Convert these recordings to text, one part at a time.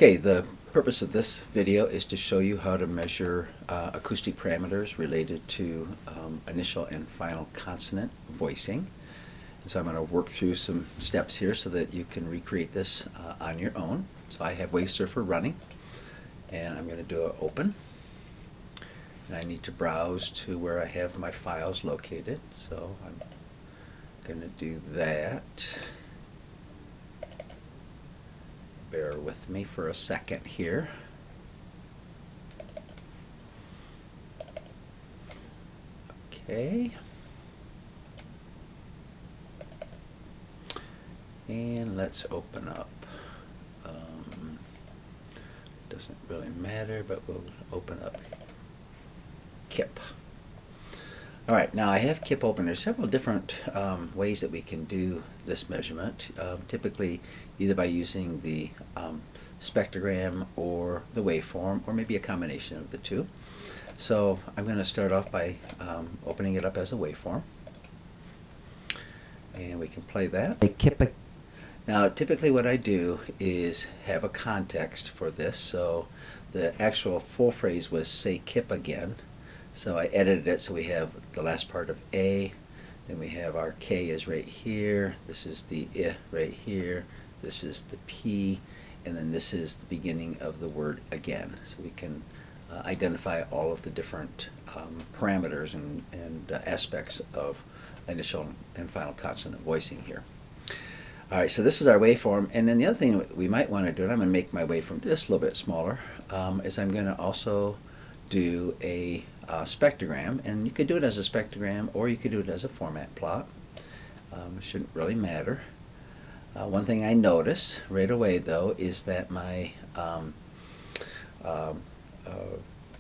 Okay, the purpose of this video is to show you how to measure acoustic parameters related to initial and final consonant voicing. And so I'm going to work through some steps here so that you can recreate this on your own. So I have WaveSurfer running, and I'm going to do an open. And I need to browse to where I have my files located. So I'm going to do that. Bear with me for a second here. Okay. And let's open up. Doesn't really matter, but we'll open up KIP. All right, now I have KIP open. There's several different ways that we can do this measurement, typically either by using the spectrogram or the waveform, or maybe a combination of the two. So I'm going to start off by opening it up as a waveform, and we can play that. Now typically what I do is have a context for this, so the actual full phrase was "say KIP again." So I edited it so we have the last part of A, then we have our K is right here, this is the I right here, this is the P, and then this is the beginning of the word again. So we can identify all of the different parameters and aspects of initial and final consonant voicing here. Alright, so this is our waveform, and then the other thing we might want to do, and I'm going to make my waveform just a little bit smaller, is I'm going to also do a spectrogram, and you could do it as a spectrogram or you could do it as a format plot. It shouldn't really matter. One thing I notice right away though is that my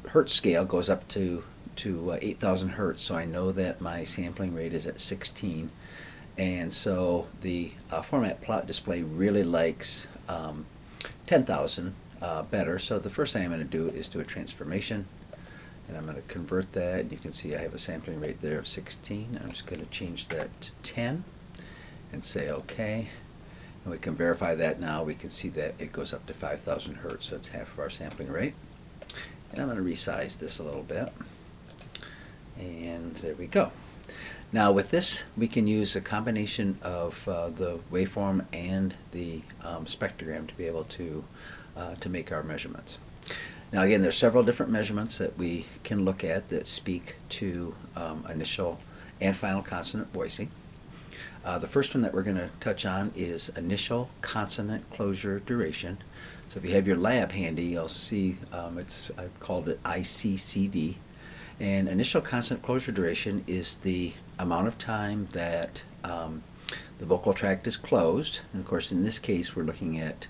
hertz scale goes up to 8,000 hertz, so I know that my sampling rate is at 16, and so the format plot display really likes 10,000 better. So the first thing I'm going to do is do a transformation, and I'm going to convert that, and you can see I have a sampling rate there of 16. I'm just going to change that to 10 and say OK, and we can verify that now. We can see that it goes up to 5,000 hertz, so it's half of our sampling rate. And I'm going to resize this a little bit, and there we go. Now with this we can use a combination of the waveform and the spectrogram to be able to make our measurements. Now again, there's several different measurements that we can look at that speak to initial and final consonant voicing. The first one that we're going to touch on is initial consonant closure duration. So if you have your lab handy, you'll see I've called it ICCD. And initial consonant closure duration is the amount of time that the vocal tract is closed. And of course in this case we're looking at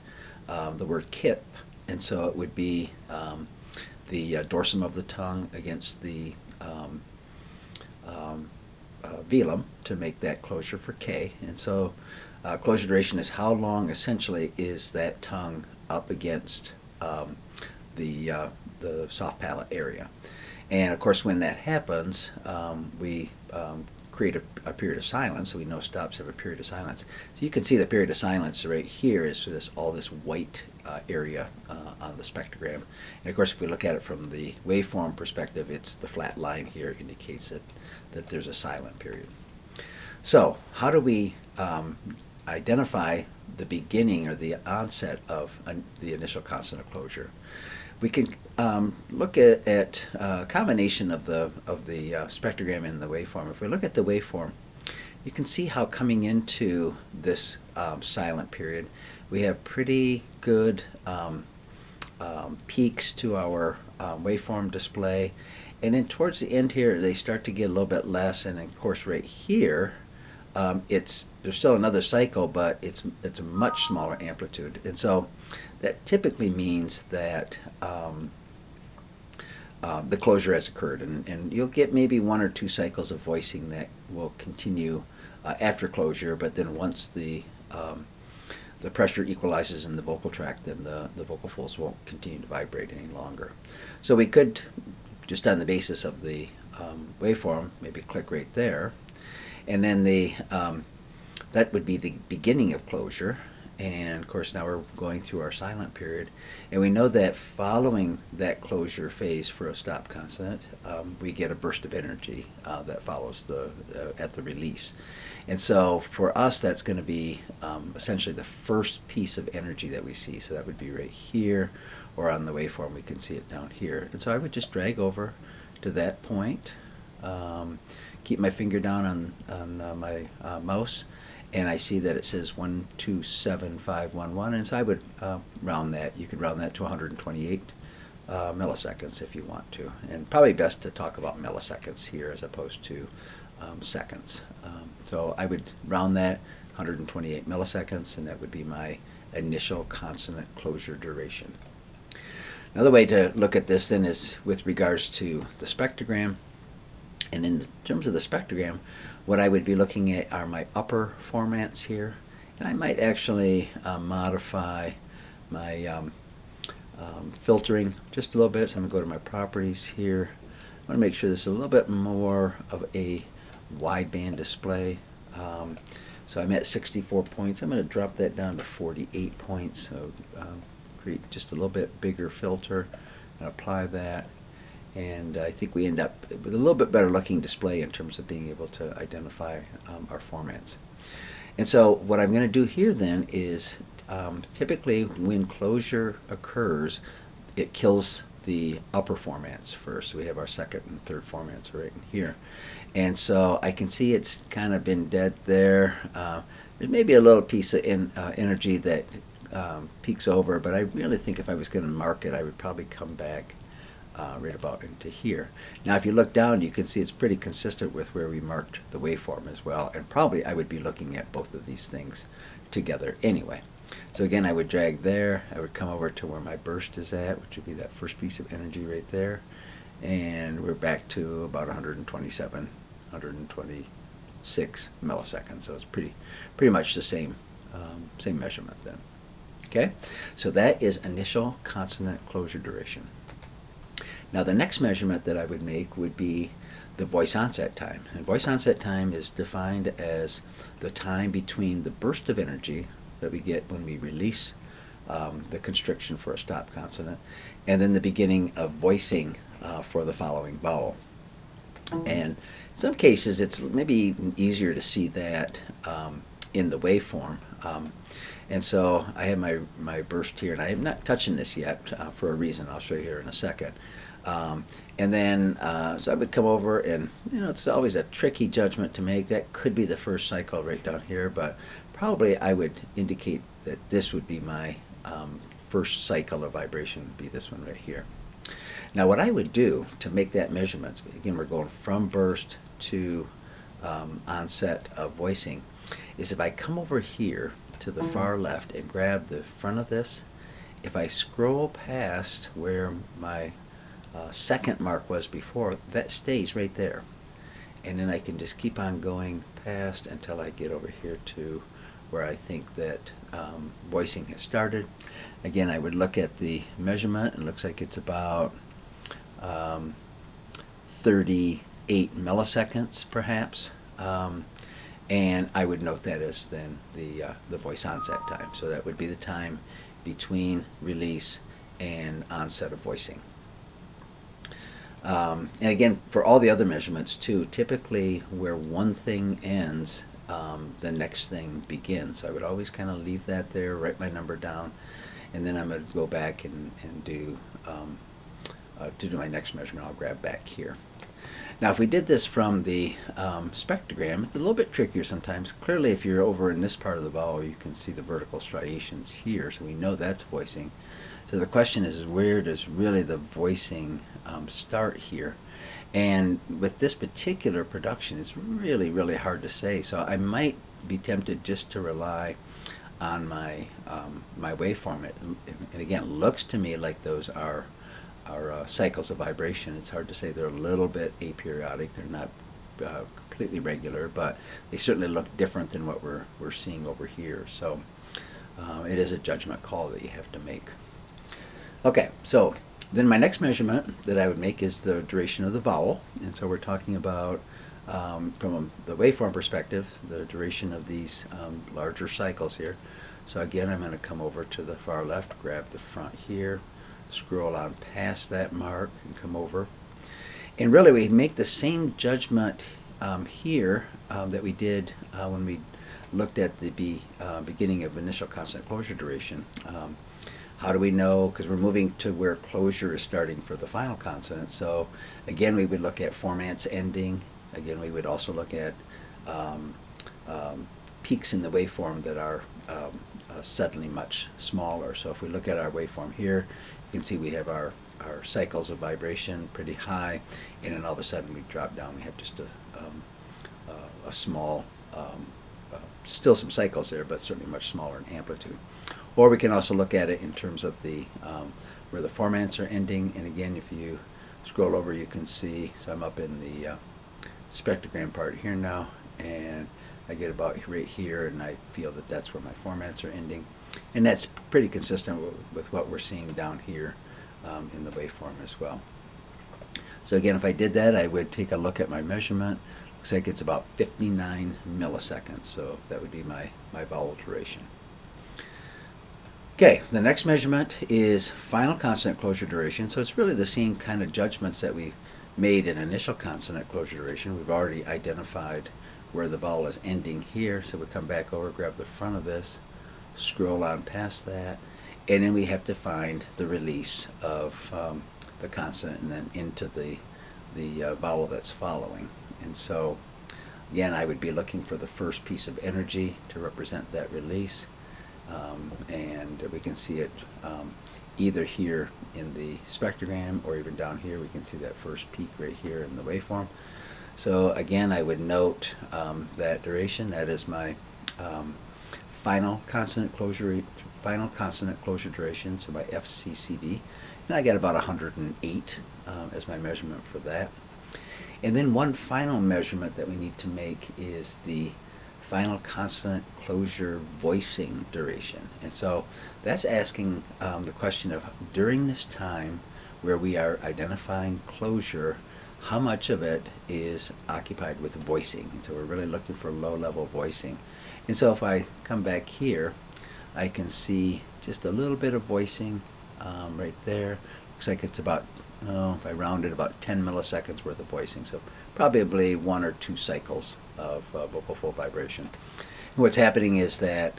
the word KIP, and so it would be the dorsum of the tongue against the velum to make that closure for K. And so closure duration is how long essentially is that tongue up against the soft palate area. And of course when that happens, we create a period of silence, so we know stops have a period of silence. So you can see the period of silence right here is all this white area on the spectrogram. And of course if we look at it from the waveform perspective, it's the flat line here indicates that there's a silent period. So how do we identify the beginning or the onset of the initial consonant closure? We can look at a combination of the spectrogram and the waveform. If we look at the waveform, you can see how coming into this silent period, we have pretty good peaks to our waveform display, and then towards the end here they start to get a little bit less, and of course right here there's still another cycle, but it's a much smaller amplitude, and so that typically means that the closure has occurred, and you'll get maybe 1 or 2 cycles of voicing that will continue after closure, but then once the pressure equalizes in the vocal tract, then the vocal folds won't continue to vibrate any longer. So we could, just on the basis of the waveform, maybe click right there, and then that would be the beginning of closure. And of course now we're going through our silent period, and we know that following that closure phase for a stop consonant, we get a burst of energy that follows at the release. And so for us that's going to be essentially the first piece of energy that we see. So that would be right here, or on the waveform we can see it down here. And so I would just drag over to that point, keep my finger down on my mouse, and I see that it says 127511, and so I would round that. You could round that to 128 milliseconds if you want to, and probably best to talk about milliseconds here as opposed to seconds. So I would round that 128 milliseconds, and that would be my initial consonant closure duration. Another way to look at this then is with regards to the spectrogram. And in terms of the spectrogram, what I would be looking at are my upper formats here. And I might actually modify my filtering just a little bit. So I'm going to go to my properties here. I want to make sure this is a little bit more of a wideband display. So I'm at 64 points. I'm going to drop that down to 48 points. So create just a little bit bigger filter and apply that. And I think we end up with a little bit better looking display in terms of being able to identify our formats. And so what I'm going to do here then is typically when closure occurs, it kills the upper formats first. So we have our second and third formats right in here. And so I can see it's kind of been dead there. There's maybe a little piece of energy that peaks over, but I really think if I was going to mark it, I would probably come back right about into here. Now if you look down, you can see it's pretty consistent with where we marked the waveform as well, and probably I would be looking at both of these things together anyway. So again, I would drag there, I would come over to where my burst is at, which would be that first piece of energy right there, and we're back to about 127, 126 milliseconds. So it's pretty much the same measurement then. Okay, so that is initial consonant closure duration. Now the next measurement that I would make would be the voice onset time. And voice onset time is defined as the time between the burst of energy that we get when we release the constriction for a stop consonant, and then the beginning of voicing for the following vowel. And in some cases it's maybe even easier to see that in the waveform. And so I have my burst here, and I am not touching this yet for a reason I'll show you here in a second. And then so I would come over, and it's always a tricky judgment to make. That could be the first cycle right down here, but probably I would indicate that this would be my first cycle of vibration, would be this one right here. Now what I would do to make that measurement, again we're going from burst to onset of voicing, is if I come over here to the far left and grab the front of this, if I scroll past where my second mark was before, that stays right there, and then I can just keep on going past until I get over here to where I think that voicing has started. Again, I would look at the measurement, and it looks like it's about 38 milliseconds perhaps, and I would note that as then the voice onset time. So that would be the time between release and onset of voicing. And again, for all the other measurements too, typically where one thing ends, the next thing begins. So I would always kind of leave that there, write my number down, and then I'm going to go back and do to do my next measurement. I'll grab back here. Now if we did this from the spectrogram, it's a little bit trickier sometimes. Clearly if you're over in this part of the vowel, you can see the vertical striations here, so we know that's voicing. So the question is where does really the voicing start here? And with this particular production, it's really hard to say. So I might be tempted just to rely on my my waveform. And again, it looks to me like those are cycles of vibration. It's hard to say. They're a little bit aperiodic. They're not completely regular, but they certainly look different than what we're seeing over here. So it is a judgment call that you have to make. Okay, so then my next measurement that I would make is the duration of the vowel, and so we're talking about from the waveform perspective, the duration of these larger cycles here. So again, I'm going to come over to the far left, grab the front here, scroll on past that mark, and come over. And really, we make the same judgment here that we did when we looked at the beginning of initial consonant closure duration. How do we know? Because we're moving to where closure is starting for the final consonant. So again, we would look at formants ending. Again, we would also look at peaks in the waveform that are suddenly much smaller. So if we look at our waveform here, you can see we have our cycles of vibration pretty high, and then all of a sudden we drop down. We have just a small, still some cycles there, but certainly much smaller in amplitude. Or we can also look at it in terms of the where the formants are ending. And again, if you scroll over, you can see, so I'm up in the spectrogram part here now, and I get about right here, and I feel that that's where my formats are ending. And that's pretty consistent with what we're seeing down here in the waveform as well. So again, if I did that, I would take a look at my measurement. Looks like it's about 59 milliseconds, so that would be my vowel duration. Okay, the next measurement is final consonant closure duration. So it's really the same kind of judgments that we made in initial consonant closure duration. We've already identified where the vowel is ending here, so we come back over, grab the front of this, scroll on past that, and then we have to find the release of the consonant and then into the vowel that's following. And so again, I would be looking for the first piece of energy to represent that release. And we can see it either here in the spectrogram or even down here. We can see that first peak right here in the waveform. So again, I would note that duration. That is my final consonant closure duration, so my FCCD. And I got about 108 as my measurement for that. And then one final measurement that we need to make is the final consonant closure voicing duration. And so that's asking the question of, during this time where we are identifying closure, how much of it is occupied with voicing? And so we're really looking for low-level voicing. And so if I come back here, I can see just a little bit of voicing right there. Looks like it's about, if I round it, about 10 milliseconds worth of voicing. So probably 1 or 2 cycles of vocal fold vibration. And what's happening is that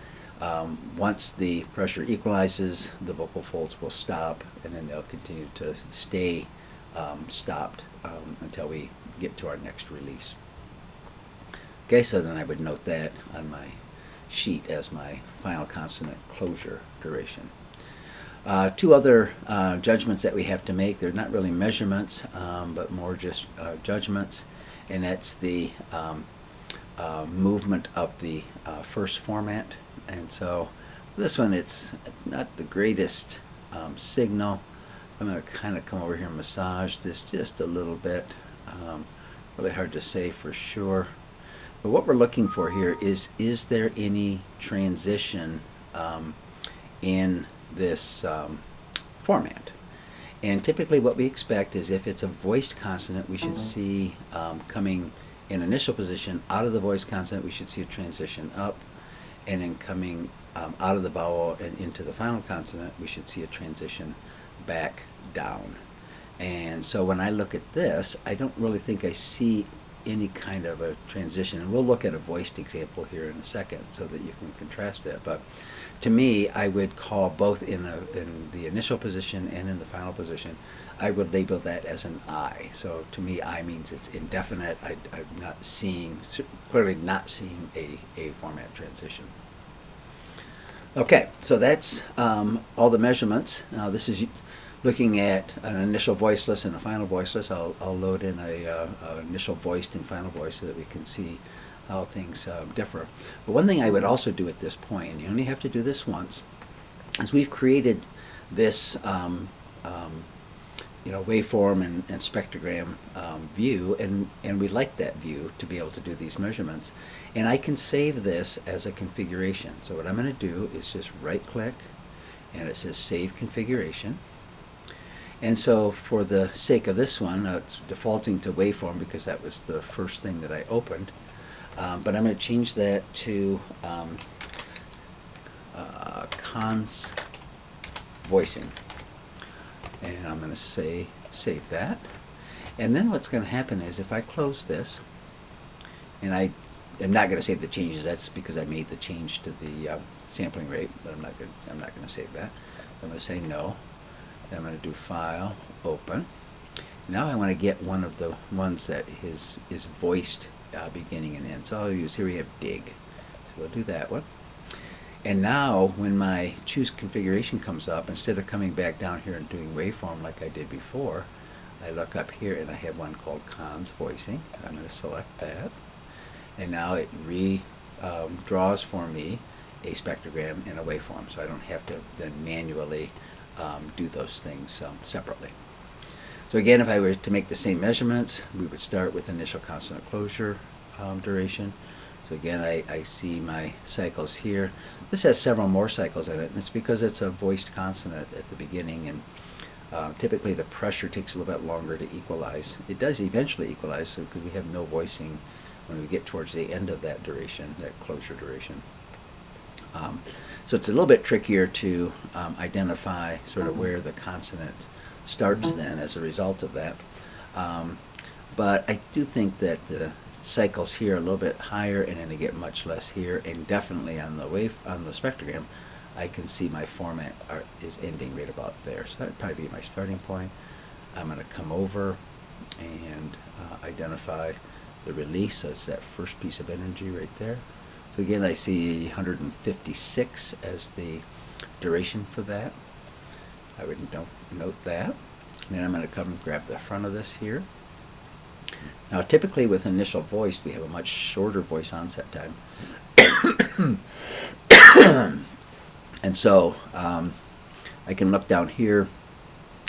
once the pressure equalizes, the vocal folds will stop, and then they'll continue to stay stopped until we get to our next release. Okay, so then I would note that on my sheet as my final consonant closure duration. 2 other judgments that we have to make. They're not really measurements, but more just judgments, and that's the movement of the first format. And so this one, it's not the greatest signal. I'm going to kind of come over here and massage this just a little bit. Really hard to say for sure. But what we're looking for here is there any transition in this format? And typically what we expect is, if it's a voiced consonant, we should see coming in initial position out of the voiced consonant, we should see a transition up, and then coming out of the vowel and into the final consonant, we should see a transition back down. And so when I look at this, I don't really think I see any kind of a transition. And we'll look at a voiced example here in a second so that you can contrast it. But to me, I would call both in the initial position and in the final position, I would label that as an I. So to me, I means it's indefinite. I'm not seeing, clearly not seeing a format transition. Okay, so that's all the measurements. Now this is looking at an initial voiceless and a final voiceless. I'll load in a initial voiced and final voice so that we can see how things differ. But one thing I would also do at this point, and you only have to do this once, is we've created this waveform and spectrogram view, and we like that view to be able to do these measurements. And I can save this as a configuration. So what I'm going to do is just right click, and it says Save Configuration. And so for the sake of this one, it's defaulting to waveform because that was the first thing that I opened. But I'm going to change that to cons voicing. And I'm going to say save that. And then what's going to happen is if I close this, and I am not going to save the changes, that's because I made the change to the sampling rate, but I'm not going to save that. I'm going to say no. Then I'm going to do File, Open. Now I want to get one of the ones that is voiced beginning and end. So I'll use, here we have dig. So we'll do that one. And now when my choose configuration comes up, instead of coming back down here and doing waveform like I did before, I look up here and I have one called cons voicing. So I'm going to select that. And now it draws for me a spectrogram and a waveform. So I don't have to then manually do those things separately. So again, if I were to make the same measurements, we would start with initial consonant closure duration. So again, I see my cycles here. This has several more cycles in it, and it's because it's a voiced consonant at the beginning, and typically the pressure takes a little bit longer to equalize. It does eventually equalize, so because we have no voicing when we get towards the end of that duration, that closure duration. So it's a little bit trickier to identify sort of where the consonant starts then as a result of that. But I do think that the cycles here are a little bit higher, and then I get much less here, and definitely on the spectrogram I can see my format is ending right about there. So that would probably be my starting point. I'm going to come over and identify the release. So it's that first piece of energy right there. So again, I see 156 as the duration for that. I would note that. And then I'm going to come and grab the front of this here. Now typically with initial voiced we have a much shorter voice onset time. And so I can look down here,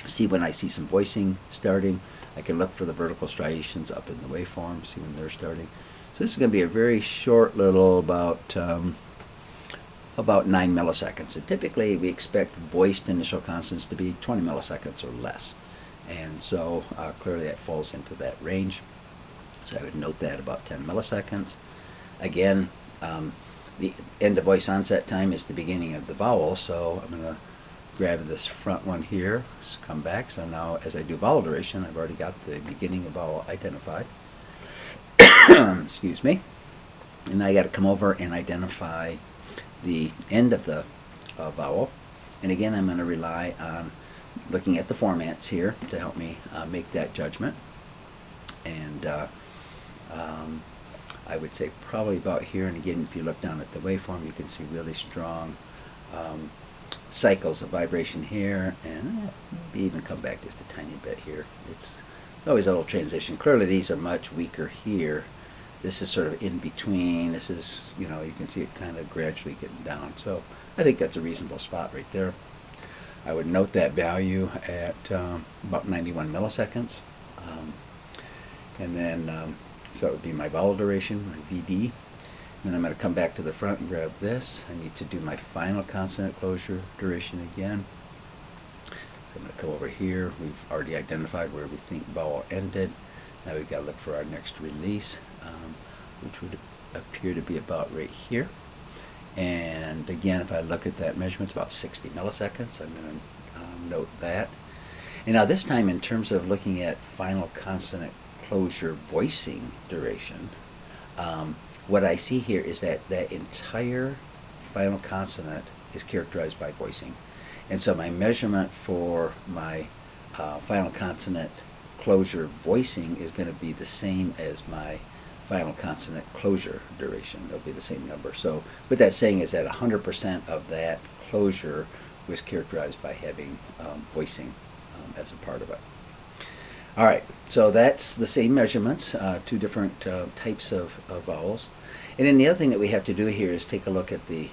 see when I see some voicing starting. I can look for the vertical striations up in the waveform, see when they're starting. So this is going to be a very short little, about 9 milliseconds. And typically we expect voiced initial consonants to be 20 milliseconds or less. And so clearly that falls into that range. So I would note that about 10 milliseconds. Again, the end of voice onset time is the beginning of the vowel, so I'm going to grab this front one here, come back. So now as I do vowel duration, I've already got the beginning of vowel identified. Excuse me. And now I got to come over and identify the end of the vowel. And again, I'm going to rely on looking at the formats here to help me make that judgment. And I would say probably about here, and again if you look down at the waveform you can see really strong cycles of vibration here, and maybe even come back just a tiny bit here. It's always a little transition. Clearly these are much weaker here. This is sort of in between. This is, you can see it kind of gradually getting down. So I think that's a reasonable spot right there. I would note that value at about 91 milliseconds. And then, so it would be my vowel duration, my VD. And then I'm going to come back to the front and grab this. I need to do my final consonant closure duration again. So I'm going to come over here. We've already identified where we think vowel ended. Now we've got to look for our next release, which would appear to be about right here. And again, if I look at that measurement, it's about 60 milliseconds. I'm going to note that. And now this time, in terms of looking at final consonant closure voicing duration, what I see here is that that entire final consonant is characterized by voicing. And so my measurement for my final consonant closure voicing is going to be the same as my final consonant closure duration. It'll be the same number. So what that's saying is that 100% of that closure was characterized by having voicing as a part of it. All right, so that's the same measurements, two different types of vowels. And then the other thing that we have to do here is take a look at the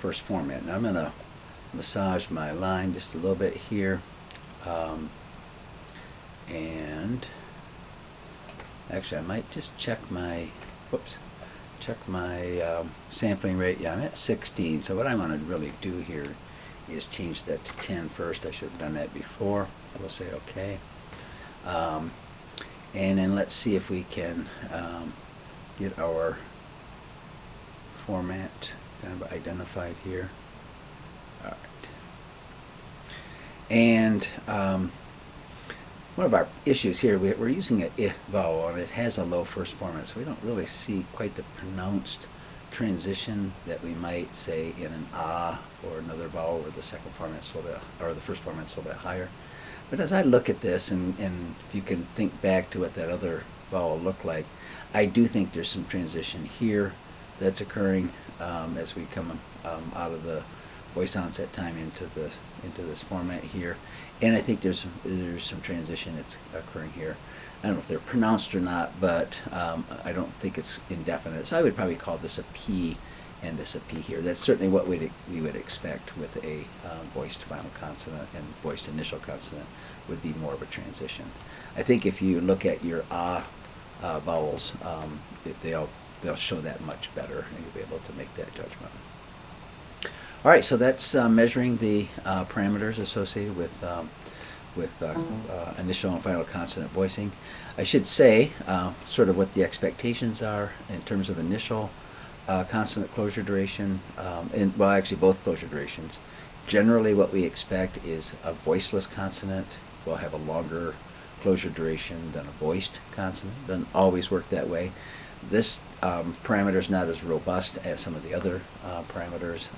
first format. Now I'm going to massage my line just a little bit here. And actually I might just check my, sampling rate. Yeah, I'm at 16. So what I want to really do here is change that to 10 first. I should have done that before. We'll say OK. And then let's see if we can get our format kind of identified here. All right. And one of our issues here, we're using an I vowel, and it has a low first format, so we don't really see quite the pronounced transition that we might say in an ah or another vowel where the second format's a little bit, or the first format's a little bit higher. But as I look at this, and if you can think back to what that other vowel looked like, I do think there's some transition here that's occurring as we come out of the voice onset time into this format here, and I think there's some transition that's occurring here. I don't know if they're pronounced or not, but I don't think it's indefinite. So I would probably call this a P and this a P here. That's certainly what we would expect with a voiced final consonant, and voiced initial consonant would be more of a transition. I think if you look at your vowels, they'll show that much better, and you'll be able to make that judgment. All right, so that's measuring the parameters associated with initial and final consonant voicing. I should say sort of what the expectations are in terms of initial consonant closure duration, and well, actually both closure durations. Generally, what we expect is a voiceless consonant will have a longer closure duration than a voiced consonant. Doesn't always work that way. This parameter is not as robust as some of the other parameters,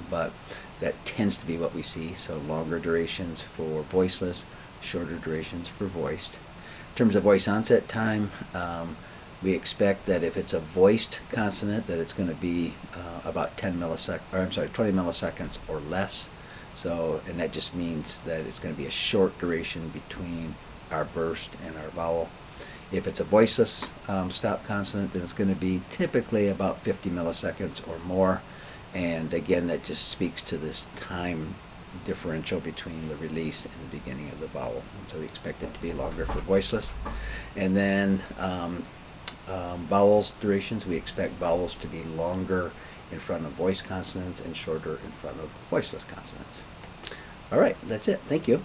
but that tends to be what we see. So longer durations for voiceless, shorter durations for voiced. In terms of voice onset time, we expect that if it's a voiced consonant, that it's going to be about 20 milliseconds or less. So, and that just means that it's going to be a short duration between our burst and our vowel. If it's a voiceless stop consonant, then it's going to be typically about 50 milliseconds or more. And again, that just speaks to this time differential between the release and the beginning of the vowel. And so we expect it to be longer for voiceless. And then vowels durations, we expect vowels to be longer in front of voiced consonants and shorter in front of voiceless consonants. All right, that's it. Thank you.